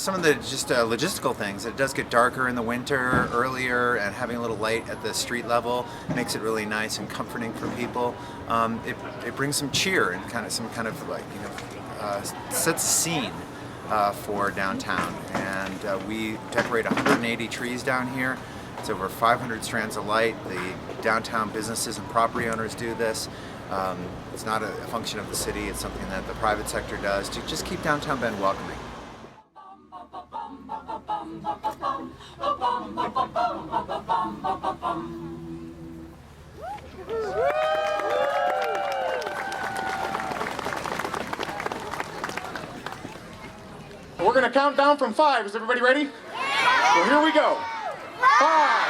some of the just logistical things. It does get darker in the winter earlier, and having a little light at the street level makes it really nice and comforting for people. It brings some cheer and some kind of like, sets a scene for downtown. And we decorate 180 trees down here. It's over 500 strands of light. The downtown businesses and property owners do this. It's not a function of the city, it's something that the private sector does to just keep downtown Bend welcoming. We're going to count down from 5. Is everybody ready? Yeah. So here we go. 5.